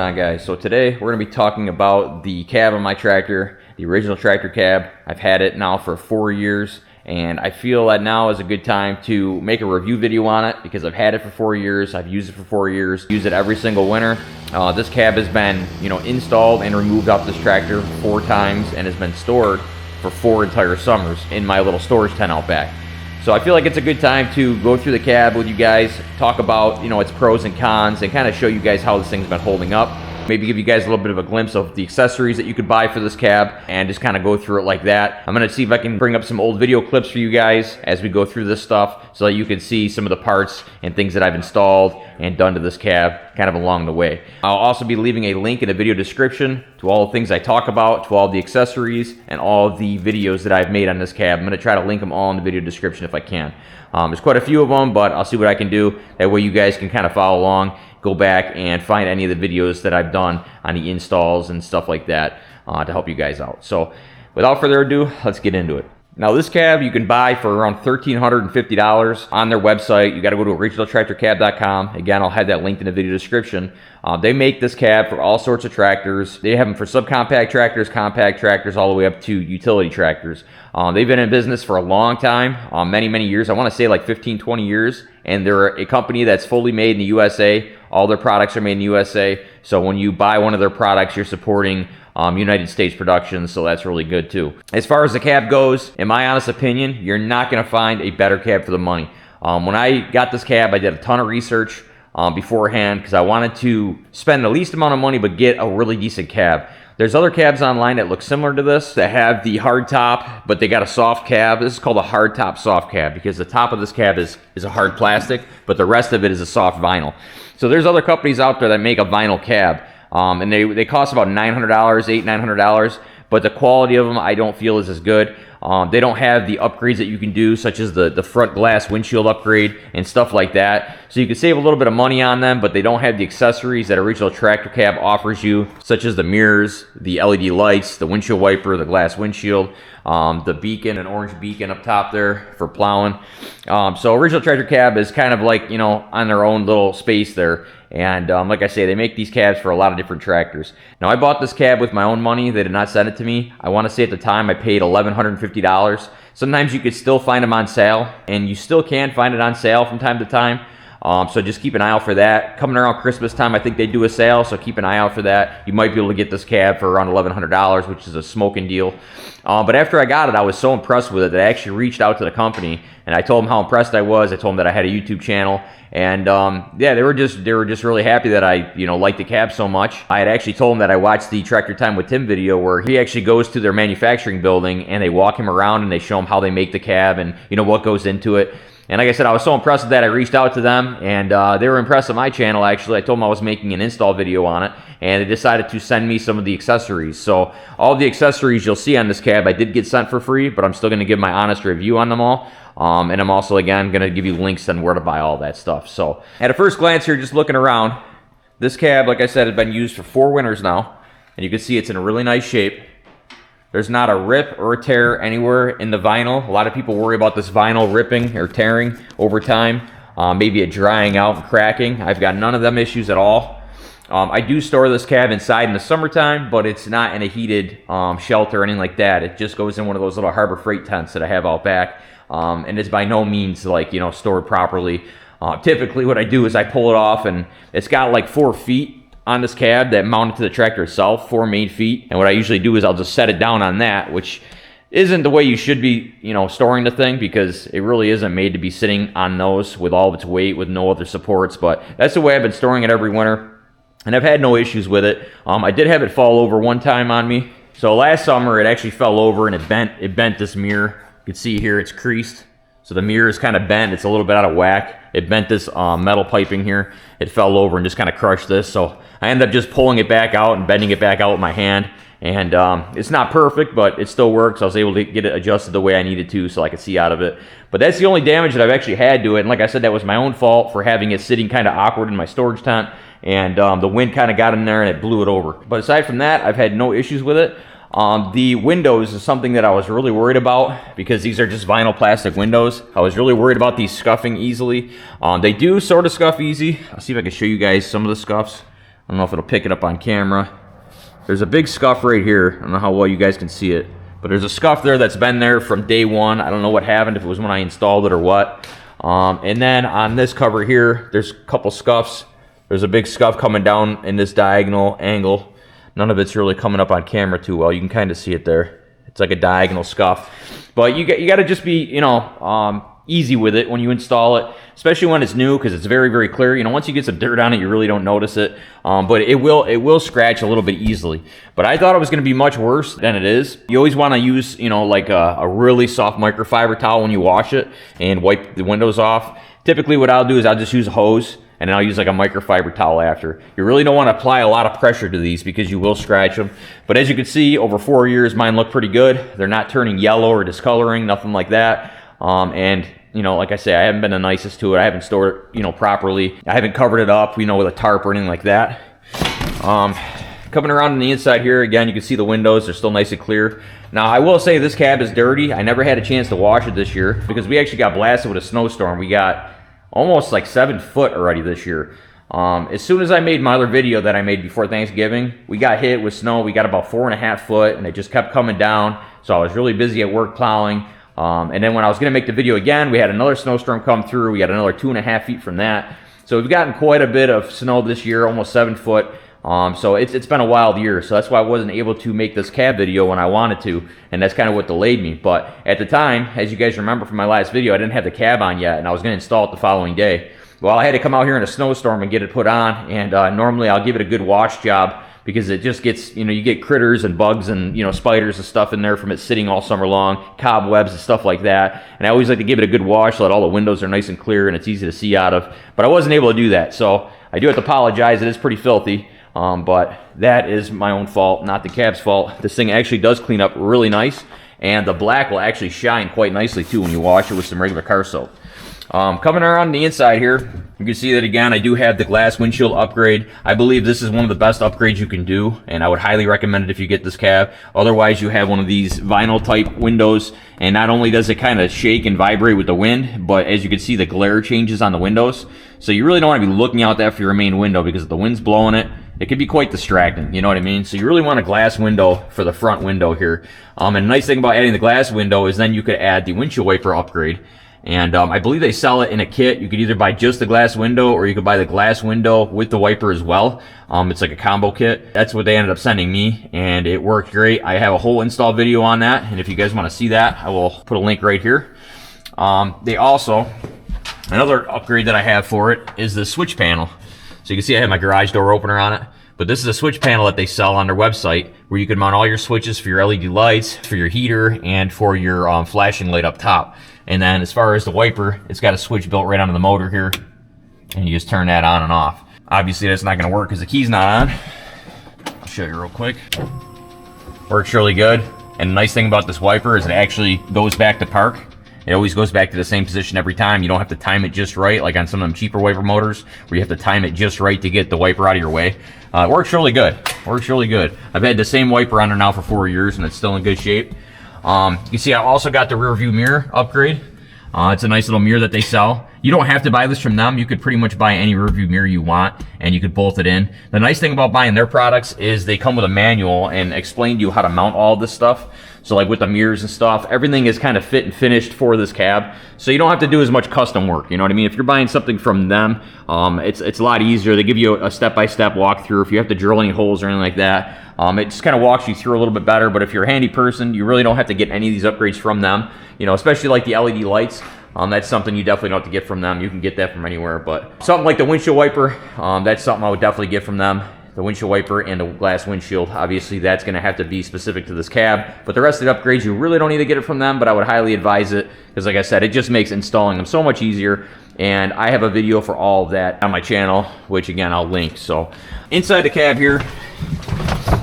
on, guys? So today we're going to be talking about the cab on my tractor, the original tractor cab. I've had it now for 4 years, and I feel that now is a good time to make a review video on it because I've had it for 4 years. I've used it for 4 years, use it every single winter. This cab has been, installed and removed off this tractor 4 times and has been stored for 4 entire summers in my little storage tent out back. So I feel like it's a good time to go through the cab with you guys, talk about, its pros and cons, and kind of show you guys how this thing's been holding up. Maybe give you guys a little bit of a glimpse of the accessories that you could buy for this cab and just kind of go through it like that. I'm going to see if I can bring up some old video clips for you guys as we go through this stuff so that you can see some of the parts and things that I've installed and done to this cab kind of along the way. I'll also be leaving a link in the video description to all the things I talk about, to all the accessories, and all the videos that I've made on this cab. I'm going to try to link them all in the video description if I can. There's quite a few of them, but I'll see what I can do. That way you guys can kind of follow along, go back and find any of the videos that I've done on the installs and stuff like that to help you guys out. So without further ado, let's get into it. Now this cab you can buy for around $1,350 on their website. You got to go to originaltractorcab.com. Again, I'll have that linked in the video description. They make this cab for all sorts of tractors. They have them for subcompact tractors, compact tractors, all the way up to utility tractors. They've been in business for a long time, many years. I want to say like 15, 20 years. And they're a company that's fully made in the USA. All their products are made in the USA. So when you buy one of their products, you're supporting United States production, so that's really good too. As far as the cab goes, in my honest opinion, you're not going to find a better cab for the money. When I got this cab, I did a ton of research beforehand because I wanted to spend the least amount of money but get a really decent cab. There's other cabs online that look similar to this that have the hard top, but they got a soft cab. This is called a hard top soft cab because the top of this cab is a hard plastic, but the rest of it is a soft vinyl. So there's other companies out there that make a vinyl cab. And they cost about $900, $900, but the quality of them I don't feel is as good. They don't have the upgrades that you can do, such as the front glass windshield upgrade and stuff like that. So you can save a little bit of money on them, but they don't have the accessories that original tractor cab offers you, such as the mirrors, the LED lights, the windshield wiper, the glass windshield, the beacon, an orange beacon up top there for plowing. So original tractor cab is kind of like, on their own little space there. And like I say, they make these cabs for a lot of different tractors. Now, I bought this cab with my own money. They did not send it to me. I want to say at the time I paid $1,150. Sometimes you could still find them on sale, and you still can find it on sale from time to time. So just keep an eye out for that. Coming around Christmas time, I think they do a sale, so keep an eye out for that. You might be able to get this cab for around $1,100, which is a smoking deal. But after I got it, I was so impressed with it that I actually reached out to the company, and I told them how impressed I was. I told them that I had a YouTube channel, and yeah, they were just really happy that I liked the cab so much. I had actually told them that I watched the Tractor Time with Tim video where he actually goes to their manufacturing building and they walk him around and they show him how they make the cab and what goes into it. And like I said, I was so impressed with that, I reached out to them, and they were impressed with my channel, actually. I told them I was making an install video on it, and they decided to send me some of the accessories. So all the accessories you'll see on this cab, I did get sent for free, but I'm still going to give my honest review on them all. And I'm also, again, going to give you links on where to buy all that stuff. So at a first glance here, just looking around, this cab, like I said, has been used for 4 winters now, and you can see it's in a really nice shape. There's not a rip or a tear anywhere in the vinyl. A lot of people worry about this vinyl ripping or tearing over time, maybe it drying out and cracking. I've got none of them issues at all. I do store this cab inside in the summertime, but it's not in a heated shelter or anything like that. It just goes in one of those little Harbor Freight tents that I have out back, and it's by no means like stored properly. Typically what I do is I pull it off, and it's got like 4 feet on this cab that mounted to the tractor itself, 4 main feet. And what I usually do is I'll just set it down on that, which isn't the way you should be, storing the thing, because it really isn't made to be sitting on those with all of its weight with no other supports. But that's the way I've been storing it every winter, and I've had no issues with it. I did have it fall over one time on me. So last summer it actually fell over and it bent this mirror. You can see here it's creased. So the mirror is kind of bent. It's a little bit out of whack. It bent this metal piping here. It fell over and just kind of crushed this. So I ended up just pulling it back out and bending it back out with my hand. And it's not perfect, but it still works. I was able to get it adjusted the way I needed to so I could see out of it. But that's the only damage that I've actually had to it. And like I said, that was my own fault for having it sitting kind of awkward in my storage tent. And the wind kind of got in there and it blew it over. But aside from that, I've had no issues with it. The windows is something that I was really worried about because these are just vinyl plastic windows. I was really worried about these scuffing easily. They do sort of scuff easy. I'll see if I can show you guys some of the scuffs. I don't know if it'll pick it up on camera. There's a big scuff right here. I don't know how well you guys can see it, but there's a scuff there that's been there from day one. I don't know what happened, if it was when I installed it or what. And then on this cover here, there's a couple scuffs. There's a big scuff coming down in this diagonal angle. None of it's really coming up on camera too well. You can kind of see it there. It's like a diagonal scuff. But you got to just be, you know, easy with it when you install it, especially when it's new, because it's very, very clear. You know, once you get some dirt on it, you really don't notice it. But it will scratch a little bit easily. But I thought it was going to be much worse than it is. You always want to use, you know, like a really soft microfiber towel when you wash it and wipe the windows off. Typically what I'll do is I'll just use a hose, and then I'll use like a microfiber towel after. You really don't want to apply a lot of pressure to these because you will scratch them. But as you can see, over 4 years, mine look pretty good. They're not turning yellow or discoloring, nothing like that. And, you know, like I say, I haven't been the nicest to it. I haven't stored it, you know, properly. I haven't covered it up, you know, with a tarp or anything like that. Coming around on the inside here, again, you can see the windows. They're still nice and clear. Now, I will say this cab is dirty. I never had a chance to wash it this year because we actually got blasted with a snowstorm. We got almost like 7 foot already this year. As soon as I made my other video that I made before Thanksgiving, we got hit with snow. We got about 4.5 foot, and it just kept coming down. So I was really busy at work plowing. And then when I was going to make the video again, we had another snowstorm come through. We got another 2.5 feet from that. So we've gotten quite a bit of snow this year, almost 7 foot. So it's been a wild year. So that's why I wasn't able to make this cab video when I wanted to. And that's kind of what delayed me. But at the time, as you guys remember from my last video, I didn't have the cab on yet, and I was going to install it the following day. Well, I had to come out here in a snowstorm and get it put on. And normally I'll give it a good wash job, because it just gets, you know, you get critters and bugs and, you know, spiders and stuff in there from it sitting all summer long, cobwebs and stuff like that. And I always like to give it a good wash so that all the windows are nice and clear and it's easy to see out of. But I wasn't able to do that, so I do have to apologize. It is pretty filthy, but that is my own fault, not the cab's fault. This thing actually does clean up really nice, and the black will actually shine quite nicely too when you wash it with some regular car soap. Coming around the inside here, you can see that again, I do have the glass windshield upgrade. I believe this is one of the best upgrades you can do, and I would highly recommend it if you get this cab. Otherwise, you have one of these vinyl type windows, and not only does it kind of shake and vibrate with the wind, but as you can see, the glare changes on the windows. So you really don't want to be looking out there for your main window, because if the wind's blowing it, it can be quite distracting, you know what I mean? So you really want a glass window for the front window here. And the nice thing about adding the glass window is then you could add the windshield wiper upgrade. And I believe they sell it in a kit. You could either buy just the glass window, or you could buy the glass window with the wiper as well. It's like a combo kit. That's what they ended up sending me, and it worked great. I have a whole install video on that, and if you guys want to see that, I will put a link right here. They also, another upgrade that I have for it is the switch panel. So you can see I have my garage door opener on it. But this is a switch panel that they sell on their website, where you can mount all your switches for your LED lights, for your heater, and for your flashing light up top. And then as far as the wiper, it's got a switch built right onto the motor here, and you just turn that on and off. Obviously that's not going to work because the key's not on. I'll show you real quick. Works really good. And the nice thing about this wiper is it actually goes back to park. It always goes back to the same position every time. You don't have to time it just right, like on some of them cheaper wiper motors, where you have to time it just right to get the wiper out of your way. It works really good. Works really good. I've had the same wiper on there now for 4 years, and it's still in good shape. You see I also got the rear view mirror upgrade. It's a nice little mirror that they sell. You don't have to buy this from them. You could pretty much buy any rear view mirror you want, and you could bolt it in. The nice thing about buying their products is they come with a manual and explain to you how to mount all this stuff. So like with the mirrors and stuff, everything is kind of fit and finished for this cab. So you don't have to do as much custom work, you know what I mean? If you're buying something from them, it's a lot easier. They give you a step-by-step walkthrough. If you have to drill any holes or anything like that, it just kind of walks you through a little bit better. But if you're a handy person, you really don't have to get any of these upgrades from them. You know, especially like the LED lights. That's something you definitely don't have to get from them. You can get that from anywhere. But something like the windshield wiper, that's something I would definitely get from them. The windshield wiper and the glass windshield, obviously that's going to have to be specific to this cab. But the rest of the upgrades, you really don't need to get it from them, but I would highly advise it, because like I said, it just makes installing them so much easier. And I have a video for all of that on my channel, which again, I'll link. So inside the cab here,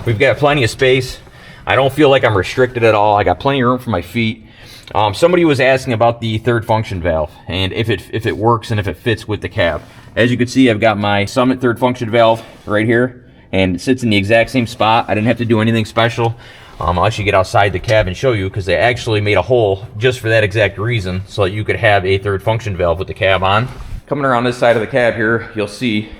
we've got plenty of space. I don't feel like I'm restricted at all. I got plenty of room for my feet. Somebody was asking about the third function valve and if it works and if it fits with the cab. As you can see, I've got my Summit third function valve right here, and it sits in the exact same spot. I didn't have to do anything special. I'll actually get outside the cab and show you, because they actually made a hole just for that exact reason, so that you could have a third function valve with the cab on. Coming around this side of the cab here, you'll see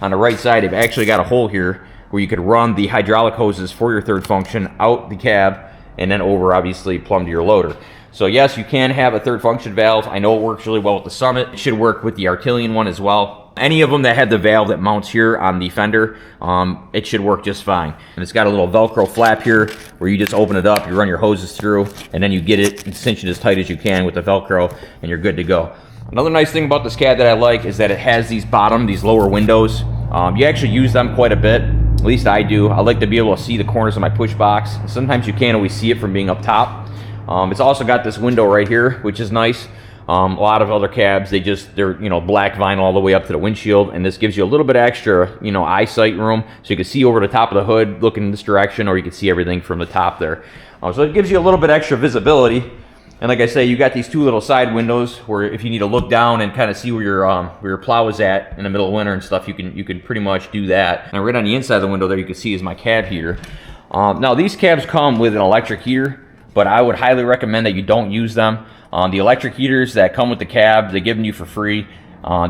on the right side, they've actually got a hole here where you could run the hydraulic hoses for your third function out the cab and then over, obviously, plumb to your loader. So yes, you can have a third function valve. I know it works really well with the Summit. It should work with the Artilian one as well. Any of them that have the valve that mounts here on the fender, it should work just fine. And it's got a little Velcro flap here where you just open it up, you run your hoses through, and then you get it and cinch it as tight as you can with the Velcro, and you're good to go. Another nice thing about this cab that I like is that it has these lower windows. You actually use them quite a bit. At least I do. I like to be able to see the corners of my push box. Sometimes you can't always see it from being up top. It's also got this window right here, which is nice. A lot of other cabs, they're black vinyl all the way up to the windshield, and this gives you a little bit extra, eyesight room, so you can see over the top of the hood, looking in this direction, or you can see everything from the top there. So it gives you a little bit extra visibility. And like I say, you got these two little side windows where if you need to look down and kind of see where your plow is at in the middle of winter and stuff, you can pretty much do that. And right on the inside of the window there, you can see is my cab heater. Now these cabs come with an electric heater, but I would highly recommend that you don't use them. The electric heaters that come with the cab, they give them you for free.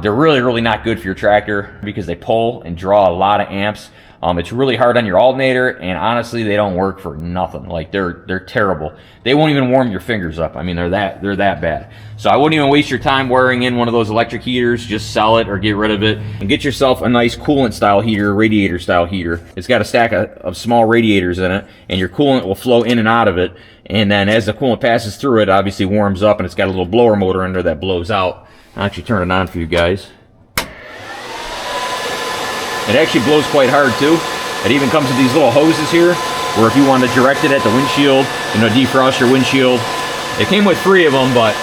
They're really not good for your tractor because they pull and draw a lot of amps. It's really hard on your alternator, and honestly, they don't work for nothing. Like they're terrible. They won't even warm your fingers up. I mean, they're that bad. So I wouldn't even waste your time wiring in one of those electric heaters. Just sell it or get rid of it and get yourself a nice coolant style heater, radiator style heater. It's got a stack of small radiators in it, and your coolant will flow in and out of it. And then as the coolant passes through it, obviously warms up, and it's got a little blower motor in there that blows out. I'll actually turn it on for you guys. It actually blows quite hard too. It even comes with these little hoses here, where if you want to direct it at the windshield, defrost your windshield. It came with 3 of them, but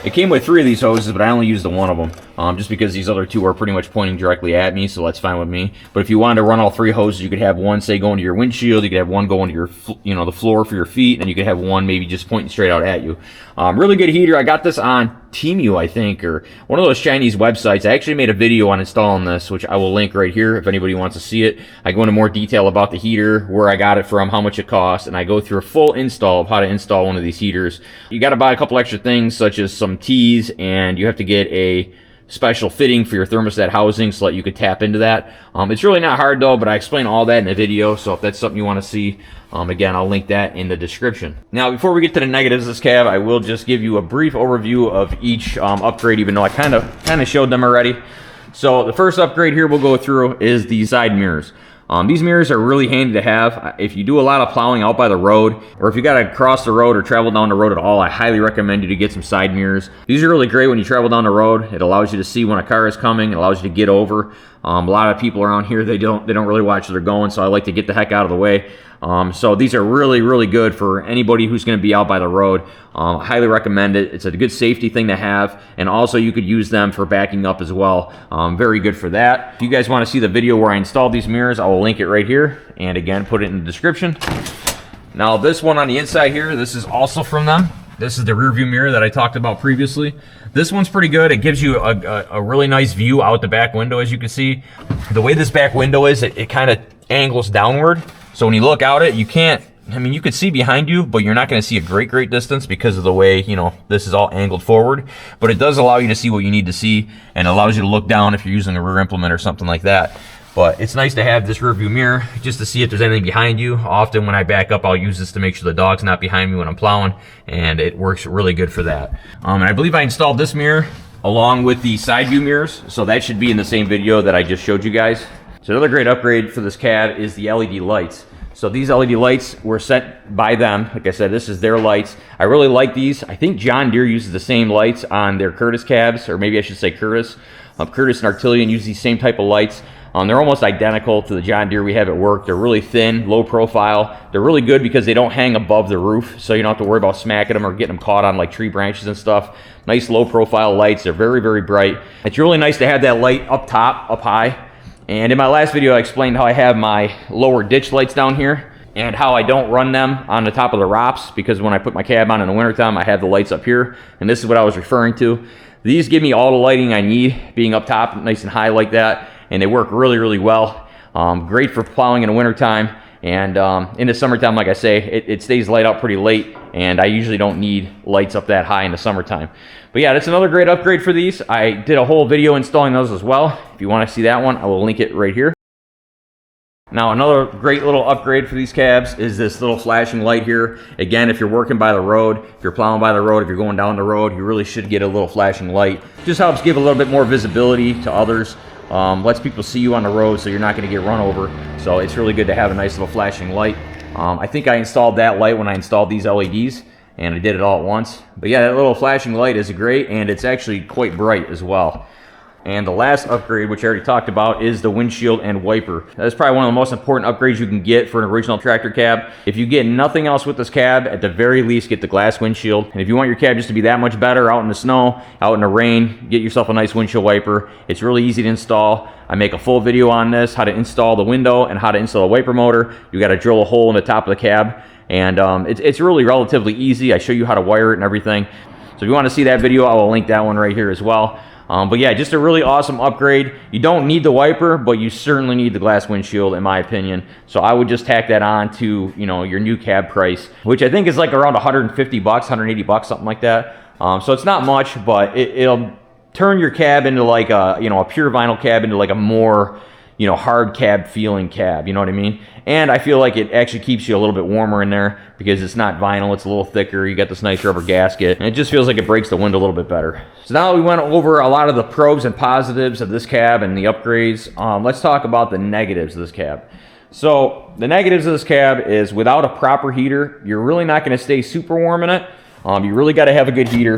it came with 3 of these hoses, but I only used the one of them, just because these other 2 are pretty much pointing directly at me, so that's fine with me. But if you wanted to run all 3 hoses, you could have one, say, going to your windshield, you could have one going to your, the floor for your feet, and you could have one maybe just pointing straight out at you. Really good heater. I got this on Temu, I think, or one of those Chinese websites. I actually made a video on installing this, which I will link right here if anybody wants to see it. I go into more detail about the heater, where I got it from, how much it costs, and I go through a full install of how to install one of these heaters. You got to buy a couple extra things, such as some tees, and you have to get a special fitting for your thermostat housing so that you could tap into that. It's really not hard though, but I explain all that in the video, so if that's something you want to see, again, I'll link that in the description. Now, before we get to the negatives of this cab, I will just give you a brief overview of each upgrade, even though I kind of showed them already. So the first upgrade here we'll go through is the side mirrors. These mirrors are really handy to have. If you do a lot of plowing out by the road, or if you got to cross the road or travel down the road at all, I highly recommend you to get some side mirrors. These are really great when you travel down the road. It allows you to see when a car is coming. It allows you to get over. A lot of people around here, they don't really watch where they're going, so I like to get the heck out of the way. So these are really good for anybody who's going to be out by the road. Highly recommend it. It's a good safety thing to have, and also you could use them for backing up as well. Very good for that. If you guys want to see the video where I installed these mirrors, I will link it right here, and again, put it in the description. Now this one on the inside here, this is also from them. This is the rear view mirror that I talked about previously. This one's pretty good. It gives you a really nice view out the back window, as you can see. The way this back window is, it kind of angles downward. So when you look out it, you can't, you could see behind you, but you're not going to see a great distance because of the way, this is all angled forward. But it does allow you to see what you need to see, and allows you to look down if you're using a rear implement or something like that. But it's nice to have this rear view mirror just to see if there's anything behind you. Often when I back up, I'll use this to make sure the dog's not behind me when I'm plowing, and it works really good for that. And I believe I installed this mirror along with the side view mirrors, so that should be in the same video that I just showed you guys. So another great upgrade for this cab is the LED lights. So these LED lights were sent by them. Like I said, this is their lights. I really like these. I think John Deere uses the same lights on their Curtis cabs, or maybe I should say Curtis. Curtis and Artilian use these same type of lights. They're almost identical to the John Deere we have at work. They're really thin, low profile. They're really good because they don't hang above the roof, so you don't have to worry about smacking them or getting them caught on like tree branches and stuff. Nice low profile lights. They're very bright. It's really nice to have that light up top, up high. And in my last video, I explained how I have my lower ditch lights down here and how I don't run them on the top of the ROPS, because when I put my cab on in the wintertime, I have the lights up here. And this is what I was referring to. These give me all the lighting I need, being up top nice and high like that. And they work really well. Great for plowing in the wintertime. And in the summertime, like I say, it stays light out pretty late, and I usually don't need lights up that high in the summertime. But yeah, that's another great upgrade for these. I did a whole video installing those as well. If you want to see that one, I will link it right here. Now, another great little upgrade for these cabs is this little flashing light here. Again, if you're working by the road, if you're plowing by the road, if you're going down the road, you really should get a little flashing light. Just helps give a little bit more visibility to others. Lets people see you on the road so you're not going to get run over. So it's really good to have a nice little flashing light. I think I installed that light when I installed these LEDs, and I did it all at once. But yeah, that little flashing light is great, and it's actually quite bright as well. And the last upgrade, which I already talked about, is the windshield and wiper. That's probably one of the most important upgrades you can get for an original tractor cab. If you get nothing else with this cab, at the very least get the glass windshield. And if you want your cab just to be that much better out in the snow, out in the rain, get yourself a nice windshield wiper. It's really easy to install. I make a full video on this, how to install the window and how to install a wiper motor. You got to drill a hole in the top of the cab, and it's really relatively easy. I show you how to wire it and everything. So if you want to see that video, I will link that one right here as well. But yeah, just a really awesome upgrade. You don't need the wiper, but you certainly need the glass windshield, in my opinion. So I would just tack that on to, you know, your new cab price, which I think is like around 150 bucks, 180 bucks, something like that. So it's not much, but it'll turn your cab into like a, you know, a pure vinyl cab into like a more, you know, hard cab feeling cab, you know what I mean? And I feel like it actually keeps you a little bit warmer in there because it's not vinyl, it's a little thicker, you got this nice rubber gasket, and it just feels like it breaks the wind a little bit better. So now that we went over a lot of the pros and positives of this cab and the upgrades, let's talk about the negatives of this cab. So the negatives of this cab is without a proper heater, you're really not going to stay super warm in it. You really got to have a good heater.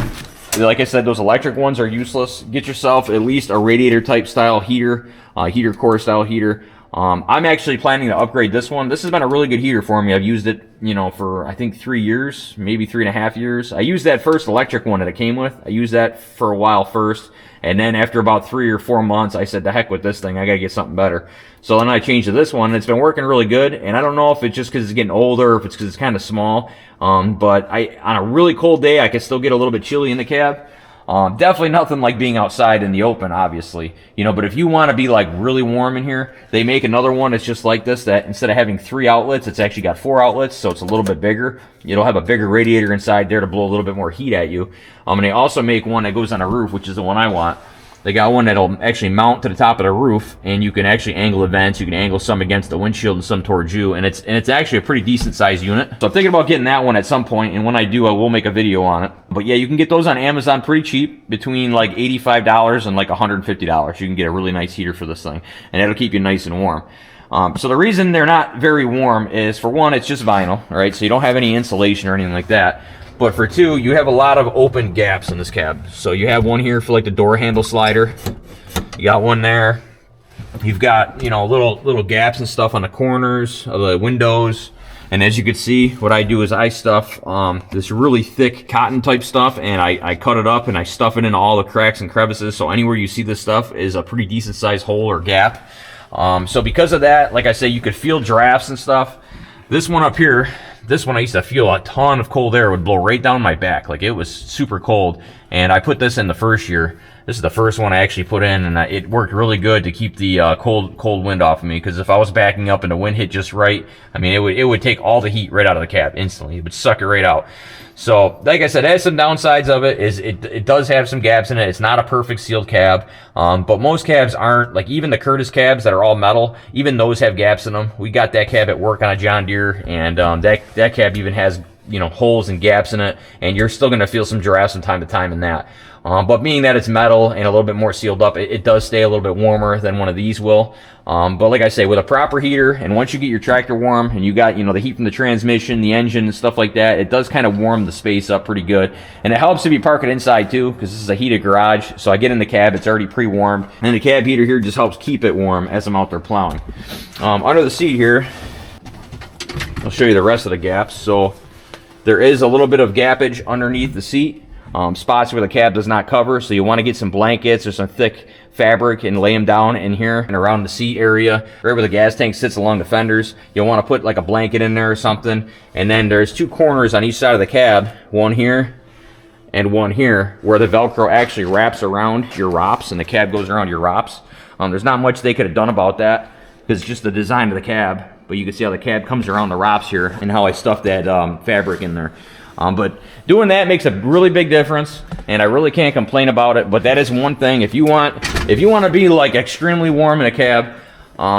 Like I said, those electric ones are useless. Get yourself at least a radiator type style heater, heater core style heater. I'm actually planning to upgrade this one. This has been a really good heater for me. I've used it, you know, for I think 3 years, maybe 3.5 years. I used that first electric one that it came with. I used that for a while first, and then after about 3 or 4 months, I said, the heck with this thing, I gotta get something better. So then I changed to this one, and it's been working really good. And I don't know if it's just because it's getting older, or if it's because it's kind of small. But on a really cold day, I can still get a little bit chilly in the cab. Definitely nothing like being outside in the open, obviously, you know, but if you want to be like really warm in here, they make another one that's just like this, that instead of having 3 outlets, it's actually got 4 outlets, so it's a little bit bigger. It'll have a bigger radiator inside there to blow a little bit more heat at you. And they also make one that goes on a roof, which is the one I want. They got one that'll actually mount to the top of the roof, and you can actually angle the vents. You can angle some against the windshield and some towards you, and it's actually a pretty decent sized unit. So I'm thinking about getting that one at some point, and when I do, I will make a video on it. But yeah, you can get those on Amazon pretty cheap, between like $85 and like $150. You can get a really nice heater for this thing, and it'll keep you nice and warm. So the reason they're not very warm is, for one, it's just vinyl, right? So you don't have any insulation or anything like that. But for two, you have a lot of open gaps in this cab. So you have one here for like the door handle slider. You got one there. You've got, you know, little gaps and stuff on the corners of the windows. And as you can see, what I do is I stuff this really thick cotton type stuff, and I cut it up and I stuff it into all the cracks and crevices. So anywhere you see this stuff is a pretty decent sized hole or gap. So because of that, like I say, you could feel drafts and stuff. This one up here, this one I used to feel a ton of cold air would blow right down my back. Like, it was super cold. And I put this in the first year. This is the first one I actually put in, and it worked really good to keep the cold wind off of me. Because if I was backing up and the wind hit just right, I mean, it would take all the heat right out of the cab instantly. It would suck it right out. So, like I said, it has some downsides of it. It does have some gaps in it. It's not a perfect sealed cab, but most cabs aren't. Like, even the Curtis cabs that are all metal, even those have gaps in them. We got that cab at work on a John Deere, and that cab even has, you know, holes and gaps in it, and you're still going to feel some drafts from time to time in that. But being that it's metal and a little bit more sealed up, it does stay a little bit warmer than one of these will. But like I say, with a proper heater, and once you get your tractor warm and you got, you know, the heat from the transmission, the engine, and stuff like that, it does kind of warm the space up pretty good. And it helps if you park it inside too, because this is a heated garage. So I get in the cab, it's already pre-warmed, and the cab heater here just helps keep it warm as I'm out there plowing. Under the seat here, I'll show you the rest of the gaps. So there is a little bit of gappage underneath the seat. Spots where the cab does not cover, so you want to get some blankets or some thick fabric and lay them down in here and around the seat area, right where the gas tank sits along the fenders. You'll want to put like a blanket in there or something. And then there's 2 corners on each side of the cab, one here and one here, where the Velcro actually wraps around your ROPS and the cab goes around your ROPS. There's not much they could have done about that, because it's just the design of the cab. but you can see how the cab comes around the ROPS here and how I stuffed that fabric in there. But doing that makes a really big difference, and I really can't complain about it. But that is one thing. If you want to be like extremely warm in a cab,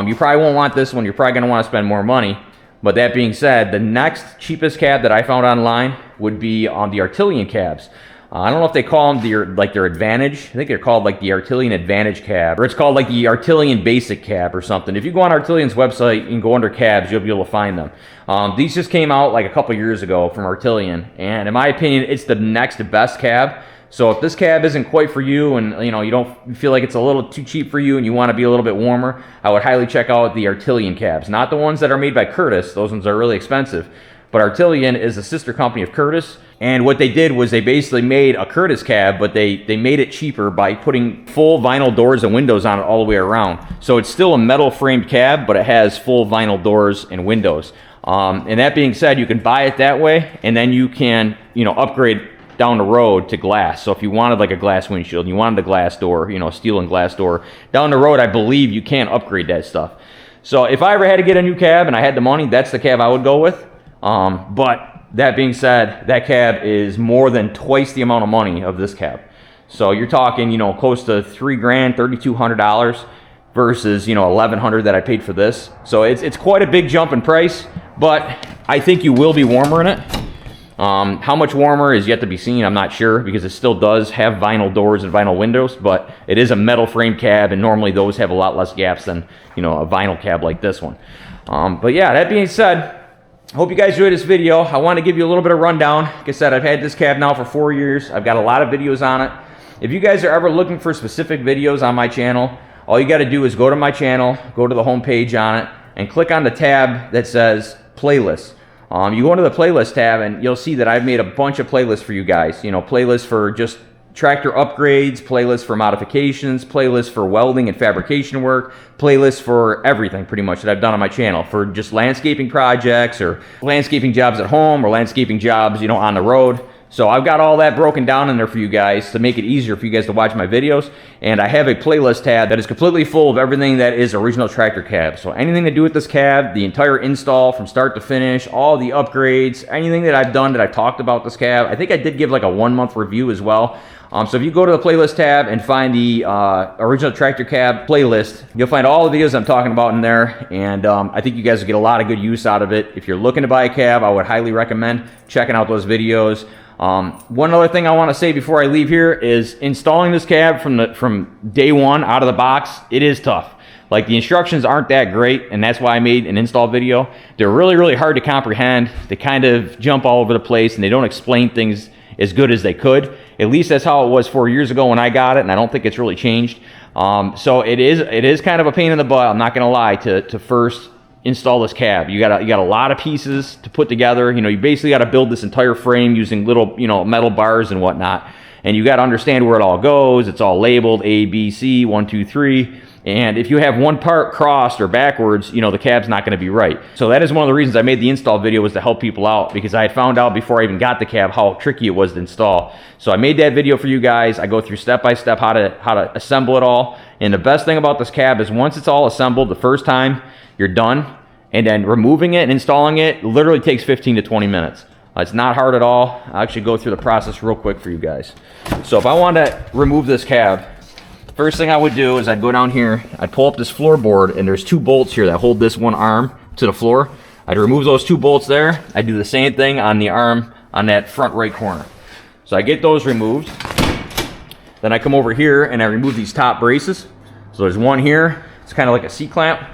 you probably won't want this one. You're probably going to want to spend more money. But that being said, the next cheapest cab that I found online would be on the Artilian cabs. I don't know if they call them their Advantage. I think they're called like the Artilian Advantage cab, or it's called like the Artilian Basic cab or something. If you go on Artilian's website and go under cabs, you'll be able to find them. These just came out like a couple years ago from Artilian, and in my opinion, it's the next best cab. So if this cab isn't quite for you, and you don't feel like it's a little too cheap for you, and you want to be a little bit warmer, I would highly check out the Artilian cabs. Not the ones that are made by Curtis; those ones are really expensive. But Artilian is a sister company of Curtis, and what they did was they basically made a Curtis cab, but they made it cheaper by putting full vinyl doors and windows on it all the way around. So it's still a metal framed cab, but it has full vinyl doors and windows. And that being said, you can buy it that way, and then you can upgrade down the road to glass. So if you wanted like a glass windshield, you wanted a glass door, steel and glass door, down the road I believe you can upgrade that stuff. So if I ever had to get a new cab and I had the money, that's the cab I would go with. But that being said, that cab is more than twice the amount of money of this cab. So you're talking, close to $3 grand, $3,200 versus, $1,100 that I paid for this. So it's quite a big jump in price, but I think you will be warmer in it. How much warmer is yet to be seen, I'm not sure, because it still does have vinyl doors and vinyl windows, but it is a metal frame cab, and normally those have a lot less gaps than, a vinyl cab like this one. But yeah, that being said, I hope you guys enjoyed this video. I want to give you a little bit of rundown. Like I said, I've had this cab now for 4 years. I've got a lot of videos on it. If you guys are ever looking for specific videos on my channel, all you got to do is go to my channel, go to the home page on it, and click on the tab that says Playlists. You go into the Playlist tab, and you'll see that I've made a bunch of playlists for you guys. Playlists for just tractor upgrades, playlists for modifications, playlists for welding and fabrication work, playlists for everything pretty much that I've done on my channel, for just landscaping projects or landscaping jobs at home or landscaping jobs, on the road. So I've got all that broken down in there for you guys to make it easier for you guys to watch my videos. And I have a playlist tab that is completely full of everything that is original tractor cab. So anything to do with this cab, the entire install from start to finish, all the upgrades, anything that I've done that I've talked about this cab. I think I did give like a 1-month review as well. So if you go to the playlist tab and find the original tractor cab playlist, you'll find all the videos I'm talking about in there, and I think you guys will get a lot of good use out of it. If you're looking to buy a cab, I would highly recommend checking out those videos. One other thing I want to say before I leave here is installing this cab from day one out of the box, it is tough. Like, the instructions aren't that great, and that's why I made an install video. They're really, really hard to comprehend. They kind of jump all over the place, and they don't explain things as good as they could. At least that's how it was 4 years ago when I got it, and I don't think it's really changed. So it is kind of a pain in the butt, I'm not gonna lie, to first install this cab. You got a lot of pieces to put together. You basically got to build this entire frame using little metal bars and whatnot, and you got to understand where it all goes. It's all labeled A, B, C, 1, 2, 3. And if you have one part crossed or backwards, the cab's not going to be right. So that is one of the reasons I made the install video, was to help people out, because I had found out before I even got the cab how tricky it was to install. So I made that video for you guys. I go through step by step how to assemble it all. And the best thing about this cab is once it's all assembled the first time, you're done. And then removing it and installing it literally takes 15 to 20 minutes. It's not hard at all. I'll actually go through the process real quick for you guys. So if I want to remove this cab, first thing I would do is I'd go down here, I'd pull up this floorboard, and there's 2 bolts here that hold this one arm to the floor. I'd remove those 2 bolts there. I'd do the same thing on the arm on that front right corner. So I get those removed. Then I come over here and I remove these top braces. So there's one here, it's kind of like a C-clamp,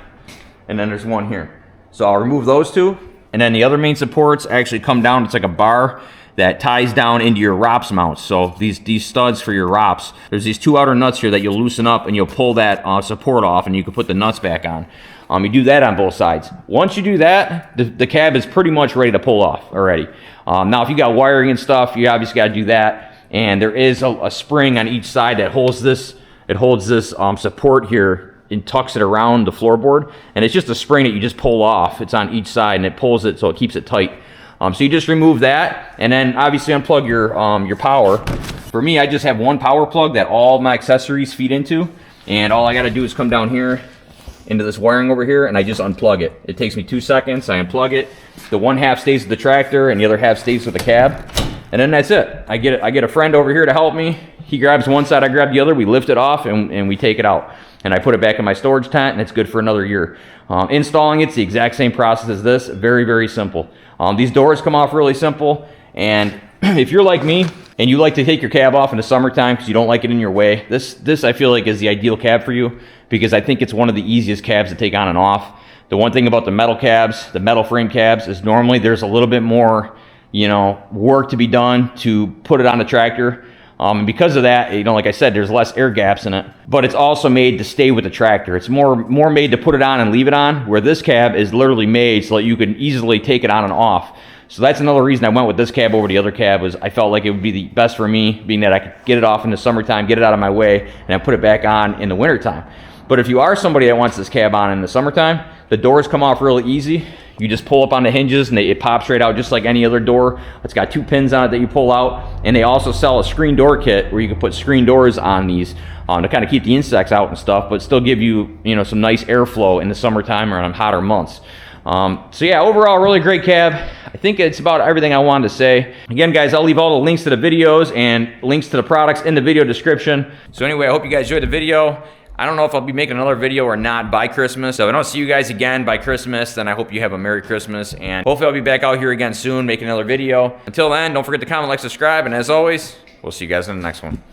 and then there's one here. So I'll remove those 2, and then the other main supports actually come down. It's like a bar that ties down into your ROPS mounts. So these studs for your ROPS, there's these 2 outer nuts here that you'll loosen up, and you'll pull that support off, and you can put the nuts back on. You do that on both sides. Once you do that, the cab is pretty much ready to pull off already. Now if you got wiring and stuff, you obviously got to do that, and there is a spring on each side that holds this. It holds this support here and tucks it around the floorboard, and it's just a spring that you just pull off. It's on each side, and it pulls it so it keeps it tight. So you just remove that, and then obviously unplug your power. For me, I just have one power plug that all my accessories feed into, and all I got to do is come down here into this wiring over here, and I just unplug it. It takes me 2 seconds. I unplug it. The one half stays with the tractor, and the other half stays with the cab. And then that's it. I get a friend over here to help me. He grabs one side, I grab the other. We lift it off, and we take it out. And I put it back in my storage tent, and it's good for another year. Installing it's the exact same process as this. Very, very simple. These doors come off really simple. And if you're like me, and you like to take your cab off in the summertime because you don't like it in your way, this I feel like is the ideal cab for you, because I think it's one of the easiest cabs to take on and off. The one thing about the metal cabs, the metal frame cabs, is normally there's a little bit more, work to be done to put it on the tractor. And because of that, like I said, there's less air gaps in it. But it's also made to stay with the tractor. It's more made to put it on and leave it on, where this cab is literally made so that you can easily take it on and off. So that's another reason I went with this cab over the other cab, was I felt like it would be the best for me, being that I could get it off in the summertime, get it out of my way, and then put it back on in the wintertime. But if you are somebody that wants this cab on in the summertime, the doors come off really easy. You just pull up on the hinges and it pops right out just like any other door. It's got 2 pins on it that you pull out. And they also sell a screen door kit where you can put screen doors on these to kind of keep the insects out and stuff, but still give you, some nice airflow in the summertime or on hotter months. So yeah, overall, really great cab. I think it's about everything I wanted to say. Again, guys, I'll leave all the links to the videos and links to the products in the video description. So anyway, I hope you guys enjoyed the video. I don't know if I'll be making another video or not by Christmas. So if I don't see you guys again by Christmas, then I hope you have a Merry Christmas. And hopefully I'll be back out here again soon making another video. Until then, don't forget to comment, like, subscribe. And as always, we'll see you guys in the next one.